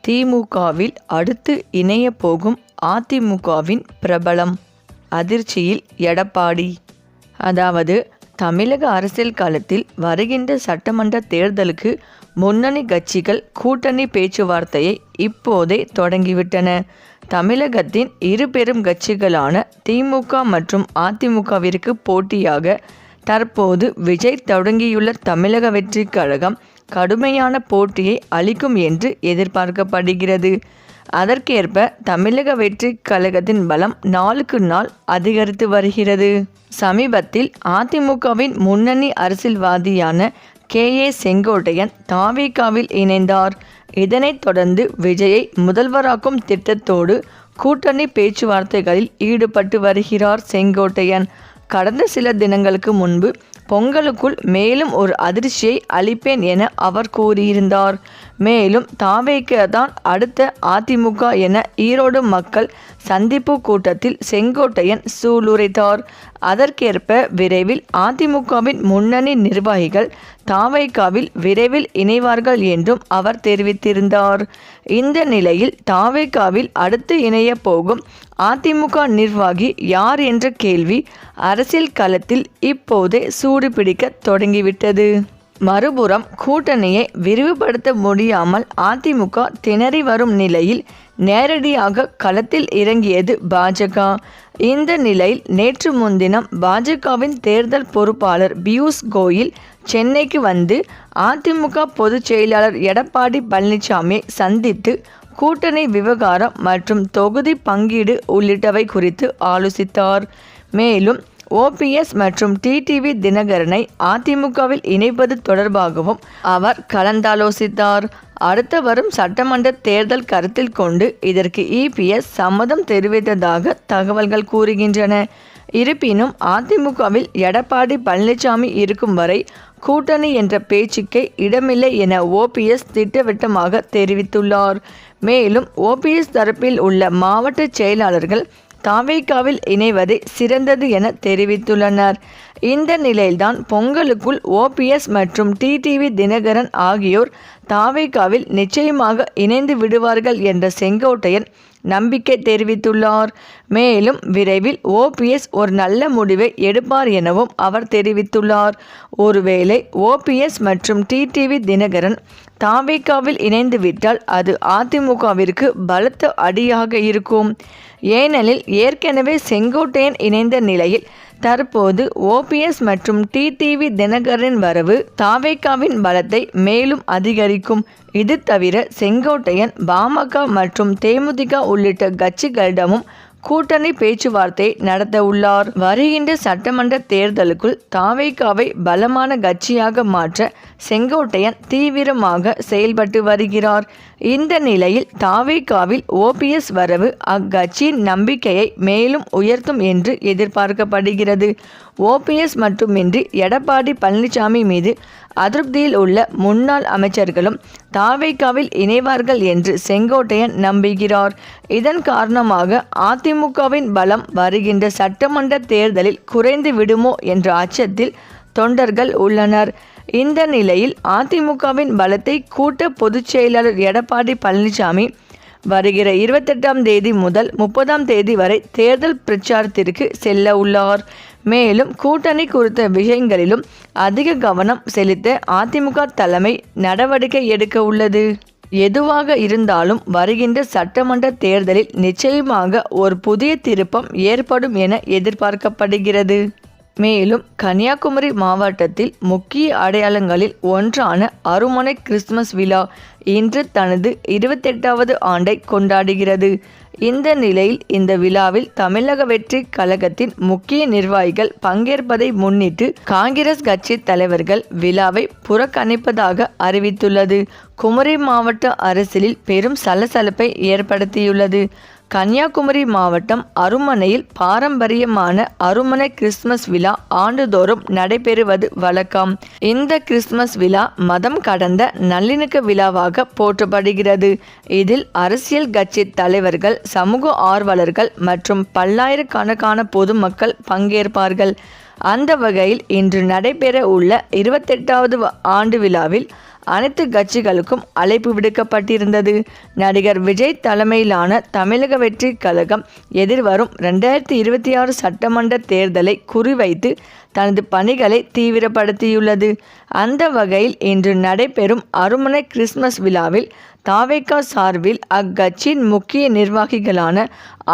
திமுகவில் அடுத்து இணைய போகும் அதிமுகவின் பிரபலம். அதிர்ச்சியில் எடப்பாடி. அதாவது தமிழக அரசியல் களத்தில் வருகின்ற சட்டமன்ற தேர்தலுக்கு முன்னணி கட்சிகள் கூட்டணி பேச்சுவார்த்தையை இப்போதே தொடங்கிவிட்டன. தமிழகத்தின் இரு பெரும் கட்சிகளான திமுக மற்றும் அதிமுகவிற்கு போட்டியாக தற்போது விஜய் தொடங்கியுள்ள தமிழக வெற்றிக் கழகம் கடுமையான போட்டியை அளிக்கும் என்று எதிர்பார்க்கப்படுகிறது. அதற்கேற்ப தமிழக வெற்றிக் கழகத்தின் பலம் நாளுக்கு நாள் அதிகரித்து வருகிறது. சமீபத்தில் அதிமுகவின் முன்னணி அரசியல்வாதியான கே.ஏ. செங்கோட்டையன் த.வே.க.வில் இணைந்தார். இதனைத் தொடர்ந்து விஜயை முதல்வராக்கும் திட்டத்தோடு கூட்டணி பேச்சுவார்த்தைகளில் ஈடுபட்டு வருகிறார் செங்கோட்டையன். கடந்த சில தினங்களுக்கு முன்பு பொங்கலுக்குள் மேலும் ஒரு அதிர்ச்சியை அளிப்பேன் என அவர் கூறியிருந்தார். மேலும் த.வே.க தான் அடுத்த அதிமுக என ஈரோடு மக்கள் சந்திப்பு கூட்டத்தில் செங்கோட்டையன் சூளுரைத்தார். அதற்கேற்ப விரைவில் அதிமுகவின் முன்னணி நிர்வாகிகள் த.வே.க.வில் விரைவில் இணைவார்கள் என்றும் அவர் தெரிவித்திருந்தார். இந்த நிலையில் த.வே.க.வில் அடுத்து இணைய போகும் அதிமுக நிர்வாகி யார் என்ற கேள்வி அரசியல் களத்தில் இப்போதே சூடு பிடிக்க தொடங்கிவிட்டது. மறுபுறம் கூட்டணியை விரிவுபடுத்த முடியாமல் அதிமுக திணறி வரும் நிலையில் நேரடியாக களத்தில் இறங்கியது பாஜக. இந்த நிலையில் நேற்று முன்தினம் பாஜகவின் தேர்தல் பொறுப்பாளர் பியூஷ் கோயல் சென்னைக்கு வந்து அதிமுக பொதுச் செயலாளர் எடப்பாடி பழனிசாமியை சந்தித்து கூட்டணி விவகாரம் மற்றும் தொகுதி பங்கீடு உள்ளிட்டவை குறித்து ஆலோசித்தார். மேலும் ஓபிஎஸ் மற்றும் டிடிவி தினகரனை அதிமுகவில் இணைப்பது தொடர்பாகவும் அவர் கலந்தாலோசித்தார். அடுத்து வரும் சட்டமன்ற தேர்தல் கருத்தில் கொண்டு இதற்கு இபிஎஸ் சம்மதம் தெரிவித்ததாக தகவல்கள் கூறுகின்றன. இருப்பினும் அதிமுகவில் எடப்பாடி பழனிசாமி இருக்கும் வரை கூட்டணி என்ற பேச்சுக்கே இடமில்லை என ஓபிஎஸ் திட்டவட்டமாக தெரிவித்துள்ளார். மேலும் ஓபிஎஸ் தரப்பில் உள்ள மாவட்ட செயலாளர்கள் த.வே.க.வில் இணைவதே சிறந்தது என தெரிவித்துள்ளனர். இந்த நிலையில்தான் பொங்கலுக்குள் ஓபிஎஸ் மற்றும் டிடிவி தினகரன் ஆகியோர் த.வே.க.வில் நிச்சயமாக இணைந்து விடுவார்கள் என்ற செங்கோட்டையன் நம்பிக்கை தெரிவித்துள்ளார். மேலும் விரைவில் ஓபிஎஸ் ஒரு நல்ல முடிவை எடுப்பார் எனவும் அவர் தெரிவித்துள்ளார். ஒருவேளை ஓபிஎஸ் மற்றும் டிடிவி தினகரன் த.வே.க.வில் இணைந்துவிட்டால் அது அதிமுகவிற்கு பலத்த அடியாக இருக்கும். ஏனெனில் ஏற்கனவே செங்கோட்டையன் இணைந்த நிலையில் தற்போது ஓபிஎஸ் மற்றும் டிடிவி தினகரனின் வரவு த.வே.க.வின் பலத்தை மேலும் அதிகரிக்கும். இது தவிர செங்கோட்டையன் பாமக மற்றும் தேமுதிக உள்ளிட்ட கட்சிகளிடமும் கூட்டணி பேச்சுவார்த்தை நடத்த உள்ளார். வருகின்ற சட்டமன்ற தேர்தலுக்குள் த.வே.க.வை பலமான கட்சியாக மாற்ற செங்கோட்டையன் தீவிரமாக செயல்பட்டு வருகிறார். இந்த நிலையில் த.வே.க.வில் ஓபிஎஸ் வரவு அக்கட்சியின் நம்பிக்கையை மேலும் உயர்த்தும் என்று எதிர்பார்க்கப்படுகிறது. ஓபிஎஸ் மட்டுமின்றி எடப்பாடி பழனிசாமி மீது அதிருப்தியில் உள்ள முன்னாள் அமைச்சர்களும் த.வே.க.வில் இணைவார்கள் என்று செங்கோட்டையன் நம்புகிறார். இதன் காரணமாக அதிமுகவின் பலம் வருகின்ற சட்டமன்ற தேர்தலில் குறைந்து விடுமோ என்ற அச்சத்தில் தொண்டர்கள் உள்ளனர். இந்த நிலையில் அதிமுகவின் பலத்தை கூட்ட பொதுச் செயலாளர் எடப்பாடி பழனிசாமி வருகிற 28ஆம் தேதி முதல் 30ஆம் தேதி வரை தேர்தல் பிரச்சாரத்திற்கு செல்ல உள்ளார். மேலும் கூட்டணி குறித்த விஷயங்களிலும் அதிக கவனம் செலுத்த அதிமுக தலைமை நடவடிக்கை எடுக்க உள்ளது. எதுவாக இருந்தாலும் வருகின்ற சட்டமன்ற தேர்தலில் நிச்சயமாக ஒரு புதிய திருப்பம் ஏற்படும் என எதிர்பார்க்கப்படுகிறது. மேலும் கன்னியாகுமரி மாவட்டத்தில் முக்கிய அடையாளங்களில் ஒன்றான அருமனை கிறிஸ்துமஸ் விழா இன்று தனது 28வது ஆண்டை கொண்டாடுகிறது. இந்த நிலையில் இந்த விழாவில் தமிழக வெற்றிக் கழகத்தின் முக்கிய நிர்வாகிகள் பங்கேற்பதை முன்னிட்டு காங்கிரஸ் கட்சி தலைவர்கள் விழாவை புறக்கணிப்பதாக அறிவித்துள்ளது. குமரி மாவட்ட அரசியலில் பெரும் சலசலப்பை ஏற்படுத்தியுள்ளது. கன்னியாகுமரி மாவட்டம் அருமனையில் பாரம்பரியமான அருமனை கிறிஸ்துமஸ் விழா ஆண்டுதோறும் நடைபெறுவது வழக்கம். இந்த கிறிஸ்துமஸ் விழா மதம் கடந்த நல்லிணக்க விழாவாக போற்றப்படுகிறது. இதில் அரசியல் கட்சி தலைவர்கள், சமூக ஆர்வலர்கள் மற்றும் பல்லாயிரக்கணக்கான பொதுமக்கள் பங்கேற்பார்கள். அந்த வகையில் இன்று நடைபெற உள்ள 28வது ஆண்டு விழாவில் அனைத்து கட்சிகளுக்கும் அழைப்பு விடுக்கப்பட்டிருந்தது. நடிகர் விஜய் தலைமையிலான தமிழக வெற்றி கழகம் எதிர்வரும் 2026 சட்டமன்ற தேர்தலை குறிவைத்து தனது பணிகளை தீவிரப்படுத்தியுள்ளது. அந்த வகையில் இன்று நடைபெறும் அருமனை கிறிஸ்துமஸ் விழாவில் தாவேகா சார்பில் அக்கட்சியின் முக்கிய நிர்வாகிகளான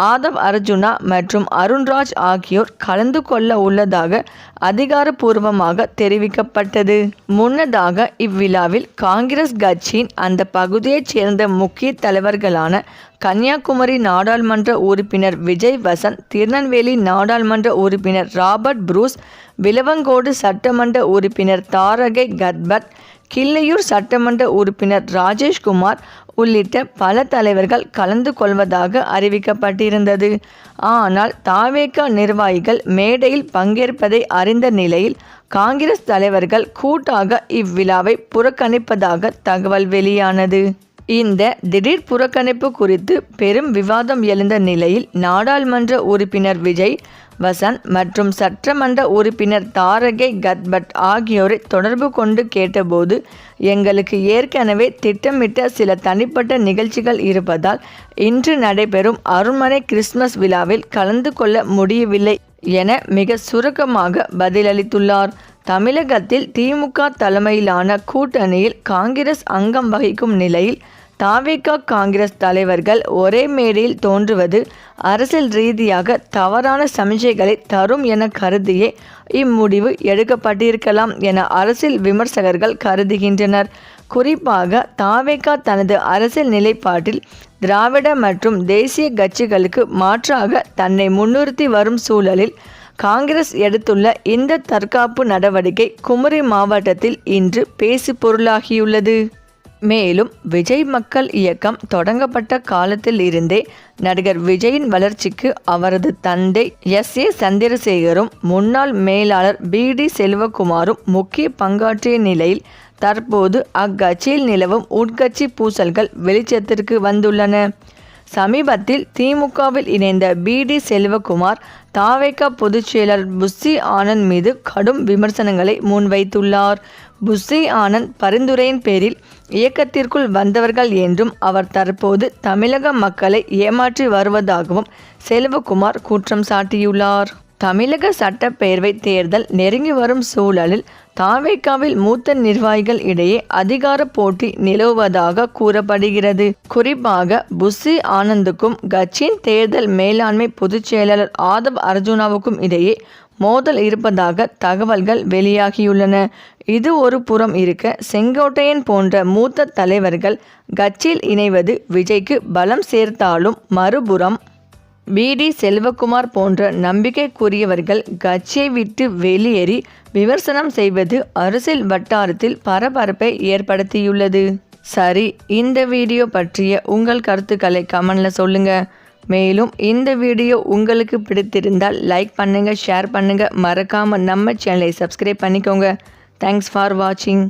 ஆதவ் அர்ஜுனா மற்றும் அருண்ராஜ் ஆகியோர் கலந்து கொள்ள உள்ளதாக அதிகாரப்பூர்வமாக தெரிவிக்கப்பட்டது. முன்னதாக இவ்விழாவில் காங்கிரஸ் கட்சியின் அந்த பகுதியைச் சேர்ந்த முக்கிய தலைவர்களான கன்னியாகுமரி நாடாளுமன்ற உறுப்பினர் விஜய் வசந்த், திருநெல்வேலி நாடாளுமன்ற உறுப்பினர் ராபர்ட் புரூஸ், விளவங்கோடு சட்டமன்ற உறுப்பினர் தாரகை கத்பட், கிள்ளையூர் சட்டமன்ற உறுப்பினர் ராஜேஷ்குமார் உள்ளிட்ட பல தலைவர்கள் கலந்து கொள்வதாக அறிவிக்கப்பட்டிருந்தது. ஆனால் தாவேகா நிர்வாகிகள் மேடையில் பங்கேற்பதை அறிந்த நிலையில் காங்கிரஸ் தலைவர்கள் கூட்டாக இவ்விழாவை புறக்கணிப்பதாக தகவல் வெளியானது. இந்த திடீர் புறக்கணிப்பு குறித்து பெரும் விவாதம் எழுந்த நிலையில் நாடாளுமன்ற உறுப்பினர் விஜய் வசந்த் மற்றும் சட்டமன்ற உறுப்பினர் தாரகை கத்பட் ஆகியோரை தொடர்பு கொண்டு கேட்டபோது, எங்களுக்கு ஏற்கனவே திட்டமிட்ட சில தனிப்பட்ட நிகழ்ச்சிகள் இருப்பதால் இன்று நடைபெறும் அருண்மனை கிறிஸ்துமஸ் விழாவில் கலந்து கொள்ள முடியவில்லை என மிக சுருக்கமாக பதிலளித்துள்ளார். தமிழகத்தில் திமுக தலைமையிலான கூட்டணியில் காங்கிரஸ் அங்கம் வகிக்கும் நிலையில் தாவேகா காங்கிரஸ் தலைவர்கள் ஒரே மேடையில் தோன்றுவது அரசியல் ரீதியாக தவறான சமிஞ்சைகளை தரும் என கருதியே இம்முடிவு எடுக்கப்பட்டிருக்கலாம் என அரசியல் விமர்சகர்கள் கருதுகின்றனர். குறிப்பாக தாவேகா தனது அரசியல் நிலைப்பாட்டில் திராவிட மற்றும் தேசிய கட்சிகளுக்கு மாற்றாக தன்னை முன்னிறுத்தி வரும் சூழலில் காங்கிரஸ் எடுத்துள்ள இந்த தற்காப்பு நடவடிக்கை குமரி மாவட்டத்தில் இன்று பேசு பொருளாகியுள்ளது. மேலும் விஜய் மக்கள் இயக்கம் தொடங்கப்பட்ட காலத்தில் இருந்தே நடிகர் விஜயின் வளர்ச்சிக்கு அவரது தந்தை S.A. சந்திரசேகரும் முன்னாள் மேலாளர் B.D. செல்வகுமாரும் முக்கிய பங்காற்றிய நிலையில் தற்போது அக்கட்சியில் நிலவும் உட்கட்சி பூசல்கள் வெளிச்சத்திற்கு வந்துள்ளன. சமீபத்தில் திமுகவில் இணைந்த B.D. செல்வகுமார் தாவேகா பொதுச் செயலர் புஸ்ஸி ஆனந்த் மீது கடும் விமர்சனங்களை முன்வைத்துள்ளார். புஸ்ஸி ஆனந்த் பரிந்துரையின் பேரில் இயக்கத்திற்குள் வந்தவர்கள் என்றும் அவர் தற்போது தமிழக மக்களை ஏமாற்றி வருவதாகவும் செல்வகுமார் குற்றம் சாட்டியுள்ளார். தமிழக சட்டப்பேரவை தேர்தல் நெருங்கி வரும் சூழலில் தாவேகாவில் மூத்த நிர்வாகிகள் இடையே அதிகார போட்டி நிலவுவதாக கூறப்படுகிறது. குறிப்பாக புஸ்ஸி ஆனந்துக்கும் கட்சியின் தேர்தல் மேலாண்மை பொதுச் செயலாளர் ஆதவ் அர்ஜுனாவுக்கும் இடையே மோதல் இருப்பதாக தகவல்கள் வெளியாகியுள்ளன. இது ஒரு புறம் இருக்க, செங்கோட்டையன் போன்ற மூத்த தலைவர்கள் கட்சியில் இணைவது விஜய்க்கு பலம் சேர்த்தாலும், மறுபுறம் B.D. செல்வகுமார் போன்ற நம்பிக்கைக்குரியவர்கள் கட்சியை விட்டு வெளியேறி விமர்சனம் செய்வது அரசியல் வட்டாரத்தில் பரபரப்பை ஏற்படுத்தியுள்ளது. சரி, இந்த வீடியோ பற்றிய உங்கள் கருத்துக்களை கமெண்ட்ல சொல்லுங்க. மேலும் இந்த வீடியோ உங்களுக்கு பிடித்திருந்தால் லைக் பண்ணுங்க, ஷேர் பண்ணுங்க, மறக்காம நம்ம சேனலை சப்ஸ்கிரைப் பண்ணிக்கோங்க. தேங்க்ஸ் ஃபார் வாட்சிங்.